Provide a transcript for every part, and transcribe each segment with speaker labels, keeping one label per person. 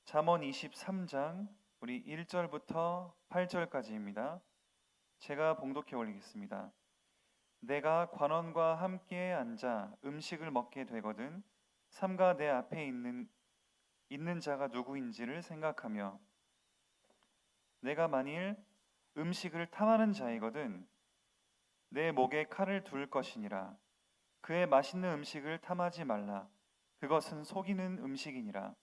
Speaker 1: 잠언 23장 우리 1절부터 8절까지입니다. 제가 봉독해 올리겠습니다. 내가 관원과 함께 앉아 음식을 먹게 되거든 삼가 내 앞에 있는 자가 누구인지를 생각하며 내가 만일 음식을 탐하는 자이거든 내 목에 칼을 둘 것이니라. 그의 맛있는 음식을 탐하지 말라. 그것은 속이는 음식이니라.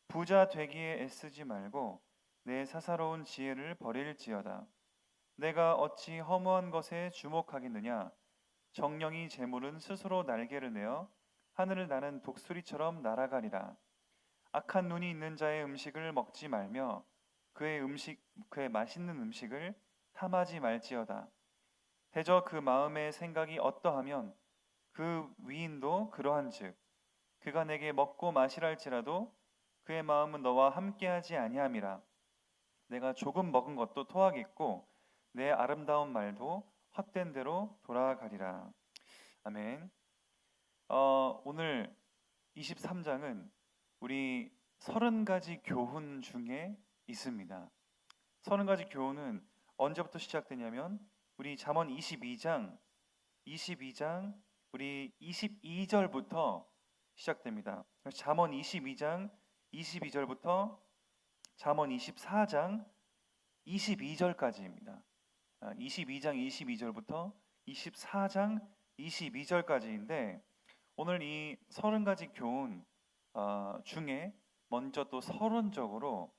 Speaker 1: 부자 되기에 애쓰지 말고 내 사사로운 지혜를 버릴지어다. 내가 어찌 허무한 것에 주목하겠느냐. 정령이 재물은 스스로 날개를 내어 하늘을 나는 독수리처럼 날아가리라. 악한 눈이 있는 자의 음식을 먹지 말며 그의 맛있는 음식을 탐하지 말지어다. 대저 그 마음의 생각이 어떠하면 그 위인도 그러한즉 그가 내게 먹고 마시랄지라도 그의 마음은 너와 함께하지 아니함이라. 내가 조금 먹은 것도 토하겠고 내 아름다운 말도 헛된 대로 돌아가리라. 아멘. 오늘 23장은 우리 30가지 교훈 중에 있습니다. 30가지 교훈은 언제부터 시작되냐면 우리 잠언 22장 우리 22절부터 시작됩니다. 잠언 22장 22절부터 잠언 24장 22절까지입니다. 22장 22절부터 24장 22절까지인데 오늘 이 30가지 교훈 중에 먼저 또 서론적으로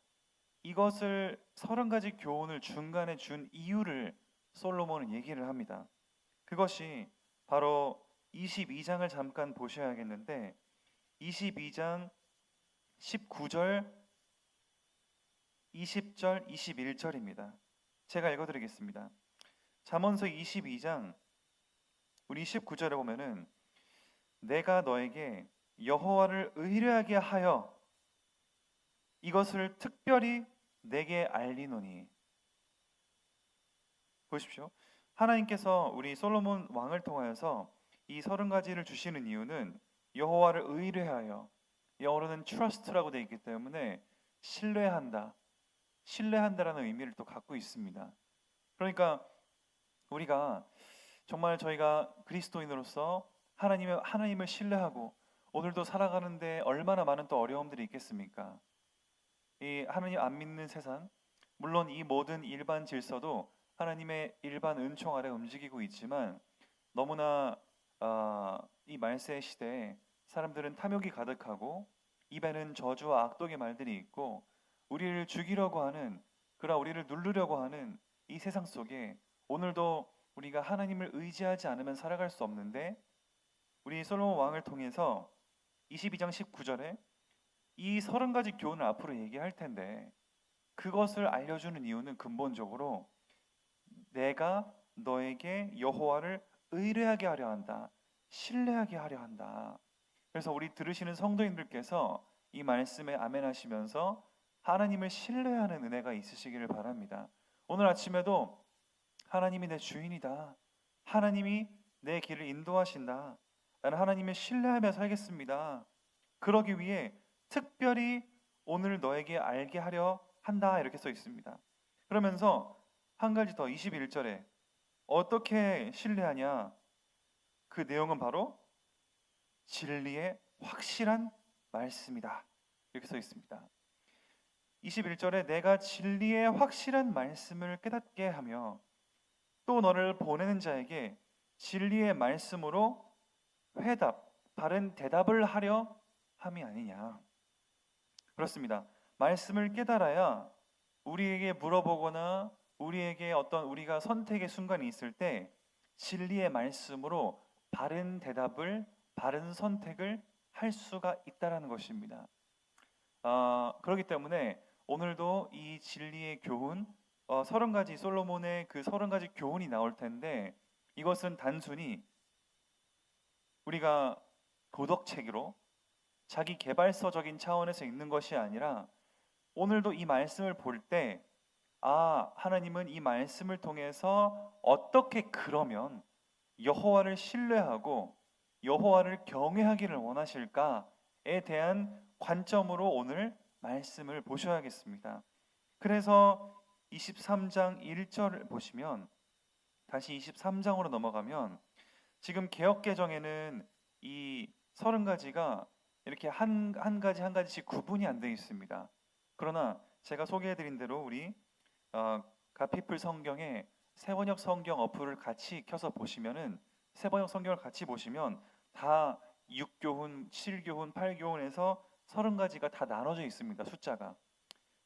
Speaker 1: 이것을 30가지 교훈을 중간에 준 이유를 솔로몬은 얘기를 합니다. 그것이 바로 22장을 잠깐 보셔야겠는데 22장 19절, 20절, 21절입니다. 제가 읽어드리겠습니다. 잠언서 22장 우리 19절에 보면은 내가 너에게 여호와를 의뢰하게 하여 이것을 특별히 내게 알리노니. 보십시오. 하나님께서 우리 솔로몬 왕을 통하여서 이 30가지를 주시는 이유는 여호와를 의뢰하여, 영어로는 trust라고 되어 있기 때문에 신뢰한다라는 의미를 또 갖고 있습니다. 그러니까 우리가 정말 저희가 그리스도인으로서 하나님을 신뢰하고 오늘도 살아가는데 얼마나 많은 또 어려움들이 있겠습니까? 이 하나님 안 믿는 세상, 물론 이 모든 일반 질서도 하나님의 일반 은총 아래 움직이고 있지만 너무나 이 말세 시대에 사람들은 탐욕이 가득하고 입에는 저주와 악독의 말들이 있고 우리를 죽이려고 하는, 그러나 우리를 누르려고 하는 이 세상 속에 오늘도 우리가 하나님을 의지하지 않으면 살아갈 수 없는데 우리 솔로몬 왕을 통해서 22장 19절에 이 30가지 교훈을 앞으로 얘기할 텐데 그것을 알려주는 이유는 근본적으로 내가 너에게 여호와를 의뢰하게 하려 한다, 신뢰하게 하려 한다. 그래서 우리 들으시는 성도님들께서 이 말씀에 아멘 하시면서 하나님을 신뢰하는 은혜가 있으시기를 바랍니다. 오늘 아침에도 하나님이 내 주인이다, 하나님이 내 길을 인도하신다, 나는 하나님을 신뢰하며 살겠습니다. 그러기 위해 특별히 오늘 너에게 알게 하려 한다, 이렇게 써 있습니다. 그러면서 한 가지 더 21절에 어떻게 신뢰하냐, 그 내용은 바로 진리의 확실한 말씀이다, 이렇게 써 있습니다. 21절에 내가 진리의 확실한 말씀을 깨닫게 하며 또 너를 보내는 자에게 진리의 말씀으로 바른 대답을 하려 함이 아니냐. 그렇습니다. 말씀을 깨달아야 우리에게 물어보거나 우리에게 우리가 선택의 순간이 있을 때 진리의 말씀으로 바른 대답을, 바른 선택을 할 수가 있다라는 것입니다. 그렇기 때문에 오늘도 이 진리의 교훈, 30가지 솔로몬의 그 30가지 교훈이 나올 텐데 이것은 단순히 우리가 도덕책으로 자기 개발서적인 차원에서 읽는 것이 아니라 오늘도 이 말씀을 볼 때 하나님은 이 말씀을 통해서 어떻게 그러면 여호와를 신뢰하고 여호와를 경외하기를 원하실까에 대한 관점으로 오늘 말씀을 보셔야겠습니다. 그래서 23장 1절을 보시면, 다시 23장으로 넘어가면, 지금 개역개정에는 이 30가지가 이렇게 한 가지씩 구분이 안 되어 있습니다. 그러나 제가 소개해드린 대로 우리 가피플 성경에 세번역 성경 어플을 같이 켜서 보시면은, 세번역 성경을 같이 보시면 다 6교훈, 7교훈, 8교훈에서 30가지가 다 나눠져 있습니다. 숫자가.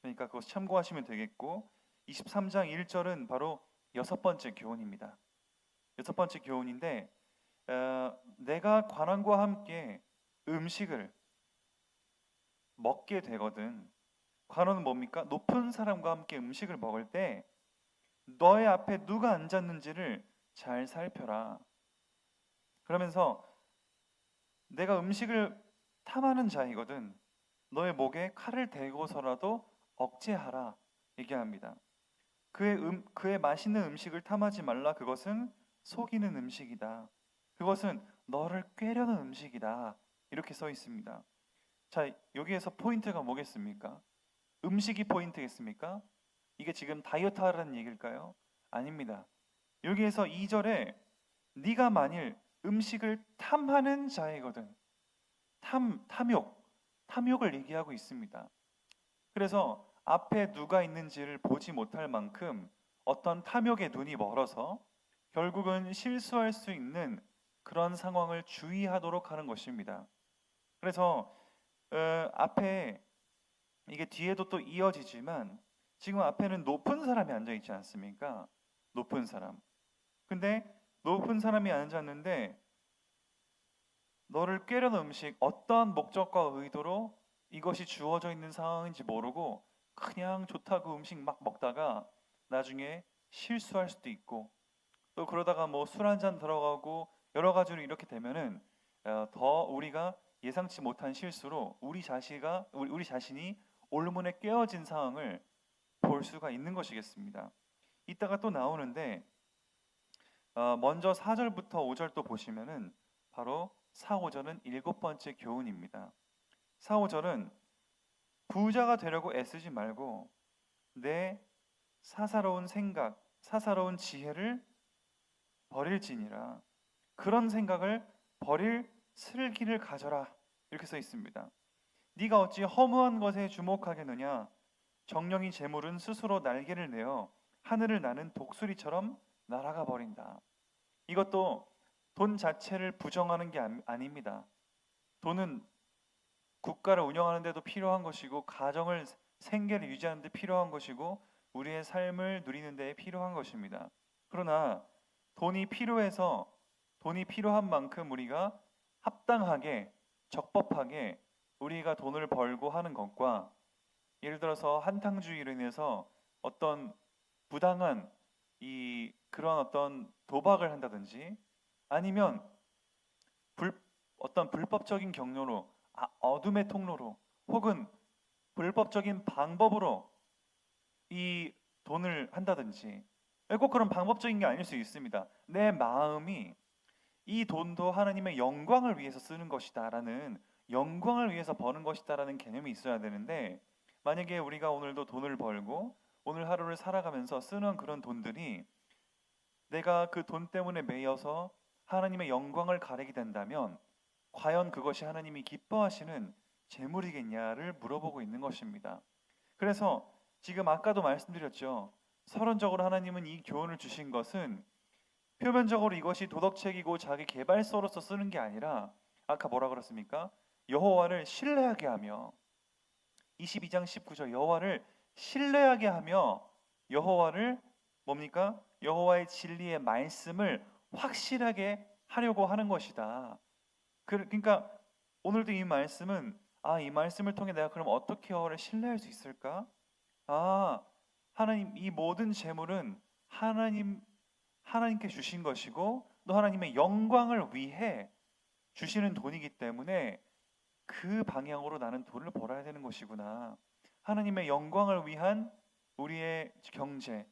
Speaker 1: 그러니까 그거 참고하시면 되겠고, 23장 1절은 바로 여섯 번째 교훈입니다. 여섯 번째 교훈인데, 내가 관원과 함께 음식을 먹게 되거든. 관원은 뭡니까? 높은 사람과 함께 음식을 먹을 때 너의 앞에 누가 앉았는지를 잘 살펴라. 그러면서 내가 음식을 탐하는 자이거든. 너의 목에 칼을 대고서라도 억제하라 얘기합니다. 그의 맛있는 음식을 탐하지 말라. 그것은 속이는 음식이다. 그것은 너를 꾀려는 음식이다. 이렇게 써 있습니다. 자, 여기에서 포인트가 뭐겠습니까? 음식이 포인트겠습니까? 이게 지금 다이어트 하라는 얘기일까요? 아닙니다. 여기에서 2절에 네가 만일 음식을 탐하는 자이거든. 탐욕을 얘기하고 있습니다. 그래서 앞에 누가 있는지를 보지 못할 만큼 어떤 탐욕의 눈이 멀어서 결국은 실수할 수 있는 그런 상황을 주의하도록 하는 것입니다. 그래서 앞에 이게 뒤에도 또 이어지지만, 지금 앞에는 높은 사람이 앉아 있지 않습니까? 높은 사람. 근데 높은 사람이 앉았는데 너를 꾀려는 음식, 어떠한 목적과 의도로 이것이 주어져 있는 상황인지 모르고 그냥 좋다고 음식 막 먹다가 나중에 실수할 수도 있고, 또 그러다가 뭐 술 한잔 들어가고 여러 가지로 이렇게 되면은 더 우리가 예상치 못한 실수로 우리 자신이 올문에 깨어진 상황을 볼 수가 있는 것이겠습니다. 이따가 또 나오는데, 먼저 4절부터 5절 또 보시면은 바로 4, 5절은 일곱 번째 교훈입니다. 4, 5절은 부자가 되려고 애쓰지 말고 내 사사로운 생각, 사사로운 지혜를 버릴지니라. 그런 생각을 버릴 슬기를 가져라. 이렇게 써 있습니다. 네가 어찌 허무한 것에 주목하겠느냐? 정령이 재물은 스스로 날개를 내어 하늘을 나는 독수리처럼 날아가 버린다. 이것도 돈 자체를 부정하는 게 아닙니다. 돈은 국가를 운영하는 데도 필요한 것이고, 가정을, 생계를 유지하는 데 필요한 것이고, 우리의 삶을 누리는 데 필요한 것입니다. 그러나 돈이 필요한 만큼 우리가 합당하게, 적법하게 우리가 돈을 벌고 하는 것과, 예를 들어서 한탕주의로 인해서 어떤 부당한 그런 어떤 도박을 한다든지, 아니면 어떤 불법적인 경로로, 어둠의 통로로, 혹은 불법적인 방법으로 이 돈을 한다든지, 꼭 그런 방법적인 게 아닐 수 있습니다. 내 마음이 이 돈도 하나님의 영광을 위해서 쓰는 것이다 라는, 영광을 위해서 버는 것이다 라는 개념이 있어야 되는데, 만약에 우리가 오늘도 돈을 벌고 오늘 하루를 살아가면서 쓰는 그런 돈들이 내가 그 돈 때문에 매여서 하나님의 영광을 가리게 된다면 과연 그것이 하나님이 기뻐하시는 재물이겠냐를 물어보고 있는 것입니다. 그래서 지금 아까도 말씀드렸죠. 서론적으로 하나님은 이 교훈을 주신 것은 표면적으로 이것이 도덕책이고 자기 개발서로서 쓰는 게 아니라, 아까 뭐라 그랬습니까? 여호와를 신뢰하게 하며, 22장 19절, 여호와를 신뢰하게 하며 여호와를 뭡니까? 여호와의 진리의 말씀을 확실하게 하려고 하는 것이다. 그러니까 오늘도 이 말씀은, 이 말씀을 통해 내가 그럼 어떻게 여호와를 신뢰할 수 있을까? 하나님, 이 모든 재물은 하나님께 주신 것이고 또 하나님의 영광을 위해 주시는 돈이기 때문에 그 방향으로 나는 돈을 벌어야 되는 것이구나. 하나님의 영광을 위한 우리의 경제,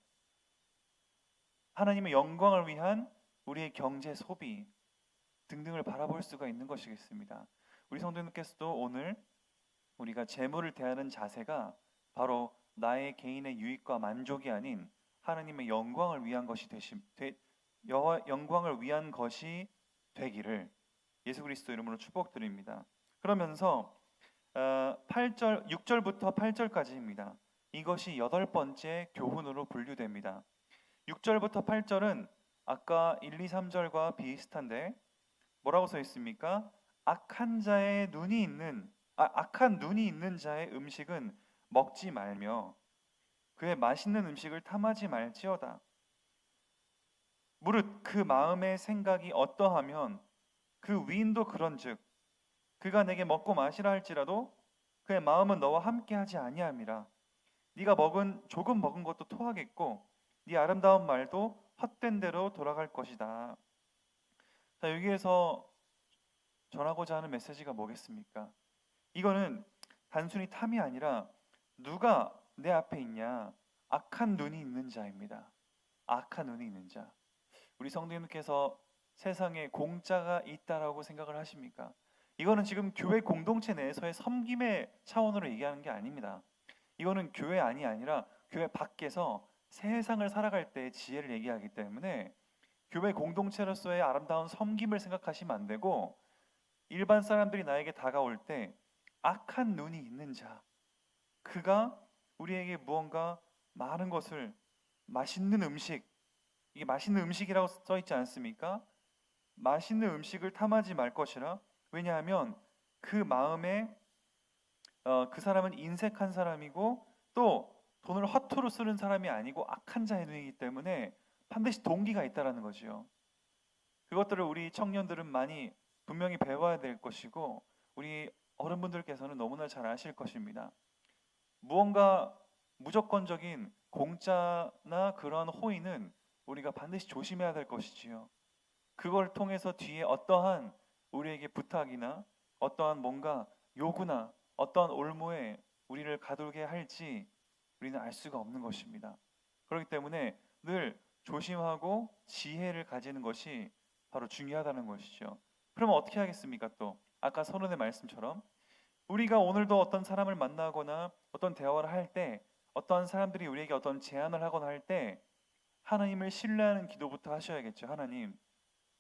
Speaker 1: 하나님의 영광을 위한 우리의 경제 소비 등등을 바라볼 수가 있는 것이겠습니다. 우리 성도님께서도 오늘 우리가 재물을 대하는 자세가 바로 나의 개인의 유익과 만족이 아닌 하나님의 영광을 위한 것이 영광을 위한 것이 되기를 예수 그리스도 이름으로 축복드립니다. 그러면서 6절부터 8절까지입니다. 이것이 8번째 교훈으로 분류됩니다. 6절부터 8절은 아까 1, 2, 3절과 비슷한데 뭐라고 써 있습니까? 악한 눈이 있는 자의 음식은 먹지 말며 그의 맛있는 음식을 탐하지 말지어다. 무릇 그 마음의 생각이 어떠하면 그 위인도 그런즉 그가 내게 먹고 마시라 할지라도 그의 마음은 너와 함께하지 아니함이라. 네가 조금 먹은 것도 토하겠고 네 아름다운 말도 헛된 대로 돌아갈 것이다. 자, 여기에서 전하고자 하는 메시지가 뭐겠습니까? 이거는 단순히 탐이 아니라 누가 내 앞에 있냐? 악한 눈이 있는 자입니다. 악한 눈이 있는 자. 우리 성도님께서 세상에 공짜가 있다라고 생각을 하십니까? 이거는 지금 교회 공동체 내에서의 섬김의 차원으로 얘기하는 게 아닙니다. 이거는 교회 안이 아니라 교회 밖에서 세상을 살아갈 때의 지혜를 얘기하기 때문에 교회 공동체로서의 아름다운 섬김을 생각하시면 안 되고 일반 사람들이 나에게 다가올 때 악한 눈이 있는 자, 그가 우리에게 무언가 많은 것을 맛있는 음식, 이게 맛있는 음식이라고 써 있지 않습니까? 맛있는 음식을 탐하지 말 것이라. 왜냐하면 그 마음에 그 사람은 인색한 사람이고 또 돈을 허투루 쓰는 사람이 아니고 악한 자의 눈이기 때문에 반드시 동기가 있다라는 거지요. 그것들을 우리 청년들은 많이 분명히 배워야 될 것이고 우리 어른분들께서는 너무나 잘 아실 것입니다. 무언가 무조건적인 공짜나 그런 호의는 우리가 반드시 조심해야 될 것이지요. 그걸 통해서 뒤에 어떠한 우리에게 부탁이나 어떠한 뭔가 요구나 어떠한 올무에 우리를 가두게 할지 우리는 알 수가 없는 것입니다. 그렇기 때문에 늘 조심하고 지혜를 가지는 것이 바로 중요하다는 것이죠. 그러면 어떻게 하겠습니까? 또 아까 서론의 말씀처럼 우리가 오늘도 어떤 사람을 만나거나 어떤 대화를 할 때 어떠한 사람들이 우리에게 어떤 제안을 하거나 할 때 하나님을 신뢰하는 기도부터 하셔야겠죠. 하나님,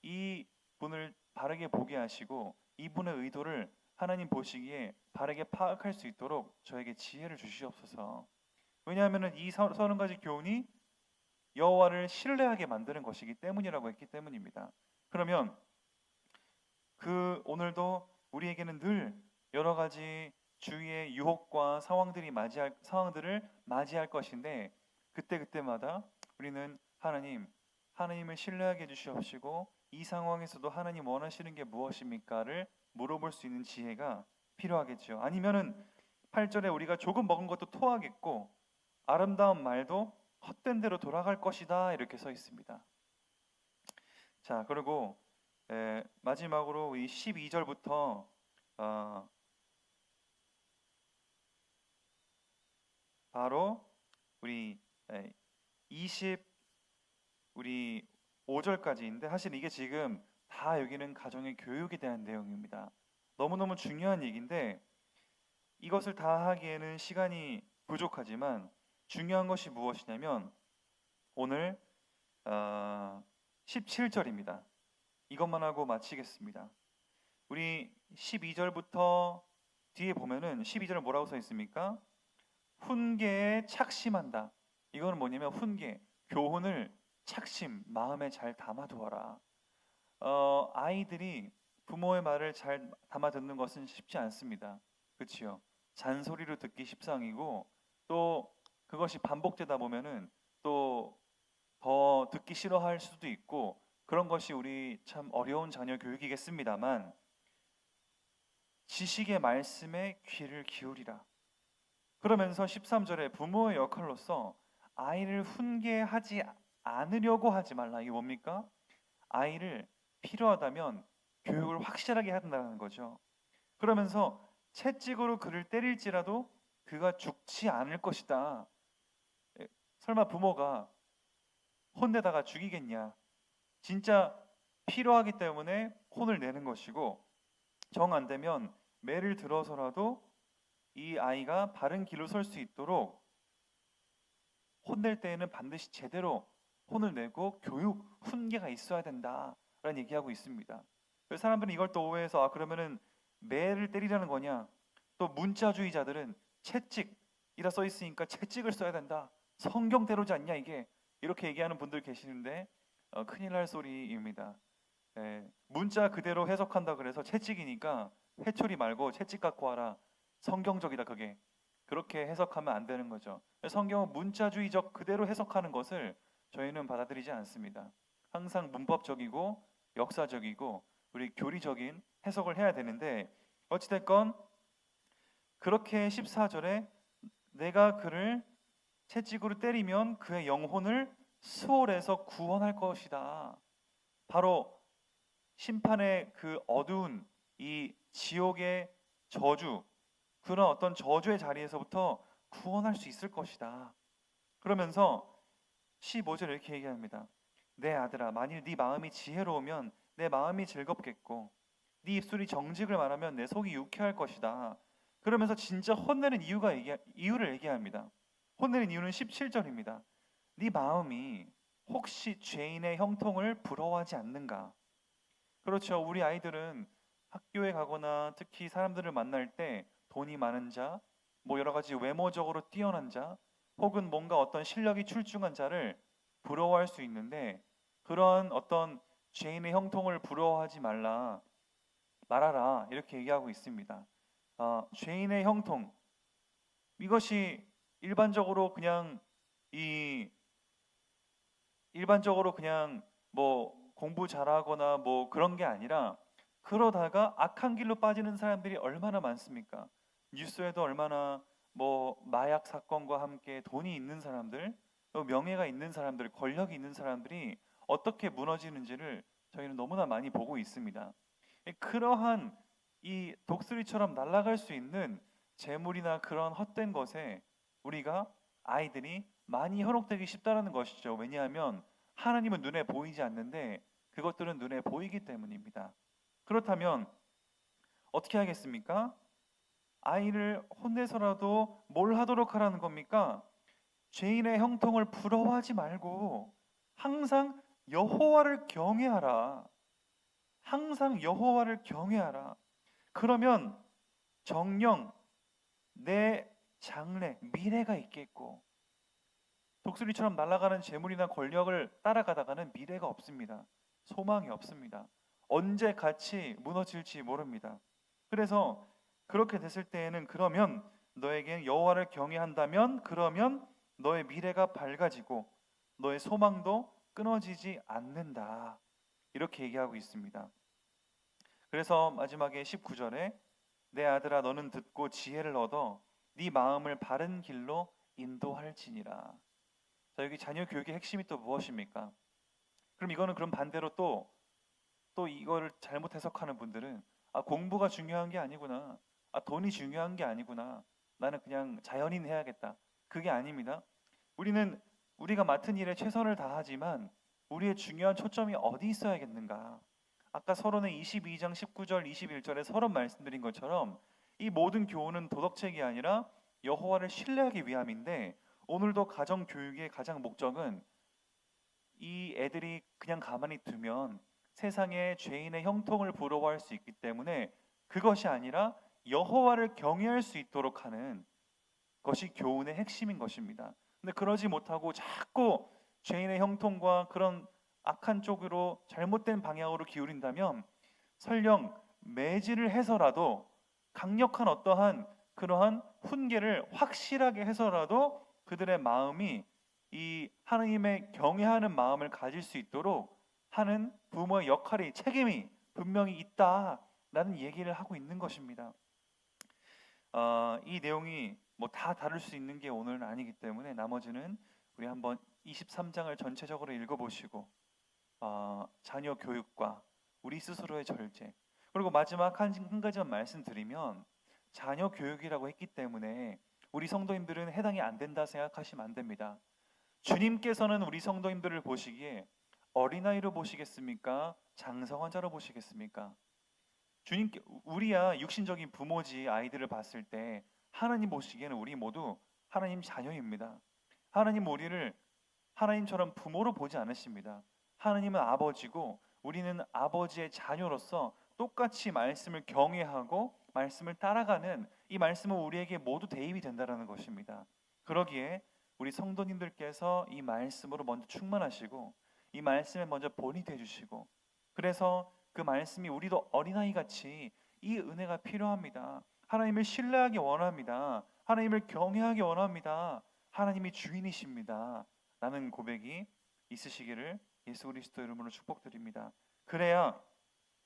Speaker 1: 이 분을 바르게 보게 하시고 이분의 의도를 하나님 보시기에 바르게 파악할 수 있도록 저에게 지혜를 주시옵소서. 왜냐하면 이 30가지 교훈이 여호와를 신뢰하게 만드는 것이기 때문이라고 했기 때문입니다. 그러면 그 오늘도 우리에게는 늘 여러 가지 주위의 유혹과 상황들을 맞이할 것인데 그때마다 우리는 하나님을 신뢰하게 해주시옵시고 이 상황에서도 하나님 원하시는 게 무엇입니까를 물어볼 수 있는 지혜가 필요하겠죠. 아니면은 8절에 우리가 조금 먹은 것도 토하겠고 아름다운 말도 헛된 대로 돌아갈 것이다 이렇게 써 있습니다. 자, 그리고 마지막으로 이 12절부터 바로 우리 5절까지인데 사실 이게 지금 다 여기는 가정의 교육에 대한 내용입니다. 너무너무 중요한 얘기인데 이것을 다 하기에는 시간이 부족하지만 중요한 것이 무엇이냐면 오늘 17절입니다. 이것만 하고 마치겠습니다. 우리 12절부터 뒤에 보면은 12절은 뭐라고 써 있습니까? 훈계에 착심한다. 이거는 뭐냐면 교훈을 마음에 잘 담아두어라. 아이들이 부모의 말을 잘 담아 듣는 것은 쉽지 않습니다. 그렇지요? 잔소리로 듣기 십상이고 또 그것이 반복되다 보면은 또 더 듣기 싫어할 수도 있고 그런 것이 우리 참 어려운 자녀 교육이겠습니다만 지식의 말씀에 귀를 기울이라. 그러면서 13절에 부모의 역할로서 아이를 훈계하지 않으려고 하지 말라. 이게 뭡니까? 아이를 필요하다면 교육을 확실하게 해야 된다는 거죠. 그러면서 채찍으로 그를 때릴지라도 그가 죽지 않을 것이다. 설마 부모가 혼내다가 죽이겠냐? 진짜 필요하기 때문에 혼을 내는 것이고 정 안 되면 매를 들어서라도 이 아이가 바른 길로 설 수 있도록 혼낼 때에는 반드시 제대로 혼을 내고 교육, 훈계가 있어야 된다라는 얘기하고 있습니다. 그래서 사람들은 이걸 또 오해해서 그러면은 매를 때리라는 거냐? 또 문자주의자들은 채찍이라 써 있으니까 채찍을 써야 된다. 성경대로지 않냐 이게? 이렇게 얘기하는 분들 계시는데 큰일 날 소리입니다. 문자 그대로 해석한다 그래서 채찍이니까 회초리 말고 채찍 갖고 와라. 성경적이다 그게. 그렇게 해석하면 안 되는 거죠. 성경은 문자주의적 그대로 해석하는 것을 저희는 받아들이지 않습니다. 항상 문법적이고 역사적이고 우리 교리적인 해석을 해야 되는데 어찌됐건 그렇게 14절에 내가 그를 채찍으로 때리면 그의 영혼을 수월에서 구원할 것이다. 바로 심판의 그 어두운 이 지옥의 저주, 그런 어떤 저주의 자리에서부터 구원할 수 있을 것이다. 그러면서 15절에 이렇게 얘기합니다. 내 아들아, 만일 네 마음이 지혜로우면 내 마음이 즐겁겠고 네 입술이 정직을 말하면 내 속이 유쾌할 것이다. 그러면서 진짜 혼내는 이유를 얘기합니다. 혼내는 이유는 17절입니다. 네 마음이 혹시 죄인의 형통을 부러워하지 않는가? 그렇죠. 우리 아이들은 학교에 가거나 특히 사람들을 만날 때 돈이 많은 자, 뭐 여러 가지 외모적으로 뛰어난 자, 혹은 뭔가 어떤 실력이 출중한 자를 부러워할 수 있는데 그러한 어떤 죄인의 형통을 부러워하지 말아라 이렇게 얘기하고 있습니다. 죄인의 형통 이것이 일반적으로 그냥 뭐 공부 잘하거나 뭐 그런 게 아니라 그러다가 악한 길로 빠지는 사람들이 얼마나 많습니까? 뉴스에도 얼마나 뭐 마약 사건과 함께 돈이 있는 사람들, 또 명예가 있는 사람들, 권력이 있는 사람들이 어떻게 무너지는지를 저희는 너무나 많이 보고 있습니다. 그러한 이 독수리처럼 날아갈 수 있는 재물이나 그런 헛된 것에 우리가 아이들이 많이 현혹되기 쉽다라는 것이죠. 왜냐하면 하나님은 눈에 보이지 않는데 그것들은 눈에 보이기 때문입니다. 그렇다면 어떻게 하겠습니까? 아이를 혼내서라도 뭘 하도록 하라는 겁니까? 죄인의 형통을 부러워하지 말고 항상 여호와를 경외하라. 항상 여호와를 경외하라. 그러면 정령 내 장래, 미래가 있겠고 독수리처럼 날아가는 재물이나 권력을 따라가다가는 미래가 없습니다. 소망이 없습니다. 언제 같이 무너질지 모릅니다. 그래서 그렇게 됐을 때에는 그러면 너에겐 여호와를 경외한다면 그러면 너의 미래가 밝아지고 너의 소망도 끊어지지 않는다. 이렇게 얘기하고 있습니다. 그래서 마지막에 19절에 내 아들아 너는 듣고 지혜를 얻어 네 마음을 바른 길로 인도할지니라. 자, 여기 자녀 교육의 핵심이 또 무엇입니까? 그럼 반대로 또 이거를 잘못 해석하는 분들은 공부가 중요한 게 아니구나. 돈이 중요한 게 아니구나. 나는 그냥 자연인 해야겠다. 그게 아닙니다. 우리가 맡은 일에 최선을 다하지만 우리의 중요한 초점이 어디 있어야겠는가? 아까 서론의 22장 19절 21절에 서론 말씀드린 것처럼 이 모든 교훈은 도덕책이 아니라 여호와를 신뢰하기 위함인데 오늘도 가정 교육의 가장 목적은 이 애들이 그냥 가만히 두면 세상의 죄인의 형통을 부러워할 수 있기 때문에 그것이 아니라 여호와를 경외할 수 있도록 하는 것이 교훈의 핵심인 것입니다. 근데 그러지 못하고 자꾸 죄인의 형통과 그런 악한 쪽으로 잘못된 방향으로 기울인다면 설령 매질을 해서라도 강력한 어떠한 그러한 훈계를 확실하게 해서라도 그들의 마음이 이 하나님의 경외하는 마음을 가질 수 있도록 하는 부모의 역할이 책임이 분명히 있다라는 얘기를 하고 있는 것입니다. 이 내용이 뭐 다 다룰 수 있는 게 오늘은 아니기 때문에 나머지는 우리 한번 23장을 전체적으로 읽어보시고 자녀 교육과 우리 스스로의 절제 그리고 마지막 한 가지만 말씀드리면 자녀 교육이라고 했기 때문에 우리 성도님들은 해당이 안 된다 생각하시면 안 됩니다. 주님께서는 우리 성도님들을 보시기에 어린아이로 보시겠습니까? 장성한 자로 보시겠습니까? 우리야 육신적인 부모지 아이들을 봤을 때 하나님 보시기에는 우리 모두 하나님 자녀입니다. 하나님 우리를 하나님처럼 부모로 보지 않으십니다. 하나님은 아버지고 우리는 아버지의 자녀로서 똑같이 말씀을 경외하고 말씀을 따라가는 이 말씀은 우리에게 모두 대입이 된다는 것입니다. 그러기에 우리 성도님들께서 이 말씀으로 먼저 충만하시고 이 말씀에 먼저 본이 되주시고, 그래서 그 말씀이 우리도 어린아이 같이 이 은혜가 필요합니다. 하나님을 신뢰하기 원합니다. 하나님을 경외하기 원합니다. 하나님이 주인이십니다. 라는 고백이 있으시기를 예수 그리스도 이름으로 축복드립니다. 그래야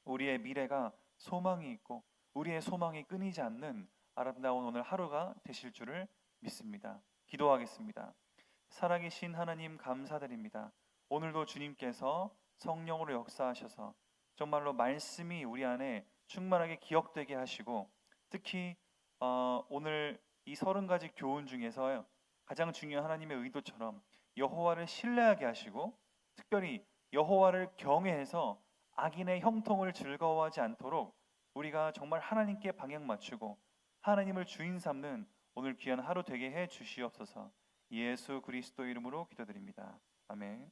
Speaker 1: 우리의 미래가 소망이 있고 우리의 소망이 끊이지 않는 아름다운 오늘 하루가 되실 줄을 믿습니다. 기도하겠습니다. 살아계신 하나님 감사드립니다. 오늘도 주님께서 성령으로 역사하셔서 정말로 말씀이 우리 안에 충만하게 기억되게 하시고, 특히 오늘 이 30가지 교훈 중에서 가장 중요한 하나님의 의도처럼 여호와를 신뢰하게 하시고, 특별히 여호와를 경외해서 악인의 형통을 즐거워하지 않도록 우리가 정말 하나님께 방향 맞추고 하나님을 주인 삼는 오늘 귀한 하루 되게 해 주시옵소서. 예수 그리스도 이름으로 기도드립니다. 아멘.